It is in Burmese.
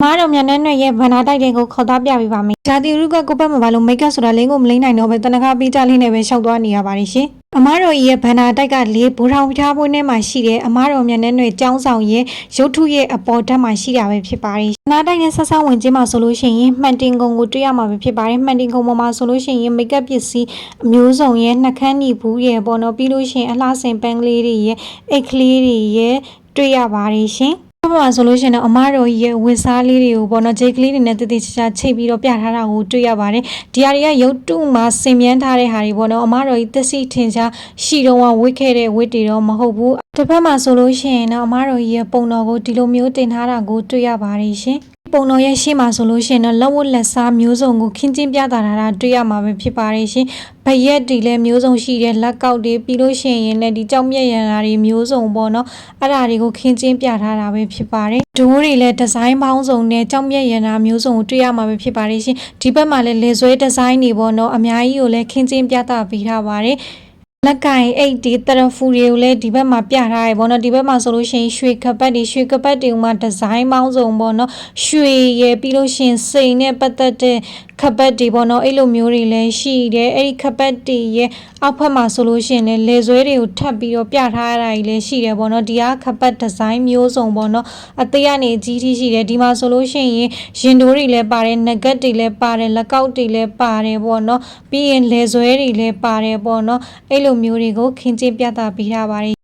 မားတော်မြန်နဲ့ရဲ့ဗနာတိုက်တဲ့ကိုခေါ်သားပြပေးပါမယ်။ဂျာတီရုကကိုပတ်မပါလို့မိတ်ကပ်ဆိုတာလင်းကိုမလိမ့်နိုင်တော့ပဲတနခါပေးကြလေးနဲ့ပဲရှောက်သွားနေရပါတယ်ရှင်။အမားတော်ရဲ့ဗနာတိုက်ကလေဘူထောင်ဖျားပွဲထဲမှာရှိတဲ့အမားတော်မြန်နဲ့ကျောင်းဆောင်ရဲ့ရုပ်ထုရဲ့အပေါ်ဓာတ်မှာရှိတာပဲဖြစ်ပါတယ်။ဗနာတိုက်နဲ့ဆက်ဆက်ဝင်ချင်းမှာဆိုလို့ရှိရင်မှန်တင်ကုံကိုတွေ့ရမှာပဲဖြစ်ပါတယ်။မှန်တင်ကုံပေါ်မှာဆိုလို့ရှိရင်မိတ်ကပ်ပစ္စည်းအမျိုးစုံရဲ့နှခမ်းနီဘူးရဲ့ပေါ်တော့ပြီးလို့ရှိရင်အလှဆင်ပန်းကလေးတွေရဲ့အိတ်ကလေးတွေရဲ့တွေ့ရပါတယ်ရှင်။ဘာမှဆိုလို့ရှိရင်တော့အမားတော်ရဲ့ဝစ်စားလေးတွေကိုပေါ့နော်ဂျိတ်ကလေးတွေနဲ့တည်တည်ချာချာချိတ်ပြီးတော့ပြထားတာကိုတွေ့ရပါတယ်ဒီဟာတွေကရုပ်တုမှာဆင်မြန်းထားတဲ့ဟာတွေပေါ့နော်အမားတော်ကြီးသစီထင်ရှားရှိတော့ဝစ်ခဲ့တဲ့ဝစ်တွေတော့မဟုတ်ဘူးတစ်ဖက်မှာဆိုလို့ရှိရင်တော့အမားတော်ကြီးရဲ့ပုံတော်ကိုဒီလိုမျိုးတင်ထားတာကိုတွေ့ရပါတယ်ရှင်ပုံတော်ရဲ့ရှေ့မှာဆိုလို့ရှိရင်တော့လက်ဝတ်လက်စားမျိုးစုံကိုခင်းကျင်းပြတာတွေ့ရမှာပဲဖြစ်ပါတယ်ရှင်။ဗရက်တွေလည်းမျိုးစုံရှိတဲ့လက်ကောက်တွေပြီးလို့ရှိရင်လည်းဒီကြောက်မြက်ရံတာတွေမျိုးစုံပေါ့နော်။အဲ့ဒါတွေကိုခင်းကျင်းပြထားတာပဲဖြစ်ပါတယ်။ဒိုးတွေလည်းဒီဇိုင်းပေါင်းစုံနဲ့ကြောက်မြက်ရံတာမျိုးစုံကိုတွေ့ရမှာပဲဖြစ်ပါတယ်ရှင်။ဒီဘက်မှာလည်းလေဆွဲဒီဇိုင်းတွေပေါ့နော်အများကြီးကိုလည်းခင်းကျင်းပြသပေးထားပါတယ်။လက်ကင်အိတ်ဒီတရဖူတွေကိုလည်းဒီဘက်မှာပြထားရပေါ့နော်ဒီဘက်မှာဆိုလို့ရှိရင်ရွှေကပတ်တွေမှာဒီဇိုင်းပေါင်းစုံပေါ့နော်ရွှေရယ်ပြီးလို့ရှိရင်စိန်နဲ့ပတ်သက်တဲ့ခပတ်တွေပေါ့နော်အဲ့လိုမျိုးတွေလည်းရှိတယ်အဲ့ဒီခပတ်တွေရဲ့အောက်ဖက်မှာဆိုလို့ရှိရင်လည်းလေဆွဲတွေကိုထပ်ပြီးတော့ပြထားရတာကြီးလည်းရှိတယ်ပေါ့နော်ဒီကခပတ်ဒီဇိုင်းမျိုးစုံပေါ့နော်အသေးကနေအကြီးထိရှိတယ်ဒီမှာဆိုလို့ရှိရင်ရင်တိုးတွေလည်းပါတယ်နဂတ်တွေလည်းပါတယ်လက်ကောက်တွေလည်းပါတယ်ပေါ့နော်ပြီးရင်လေဆွဲတွေလည်းပါတယ်ပေါ့နော်အဲ့လိုမျိုးတွေကိုခင်းကျင်းပြသပေးထားပါတယ်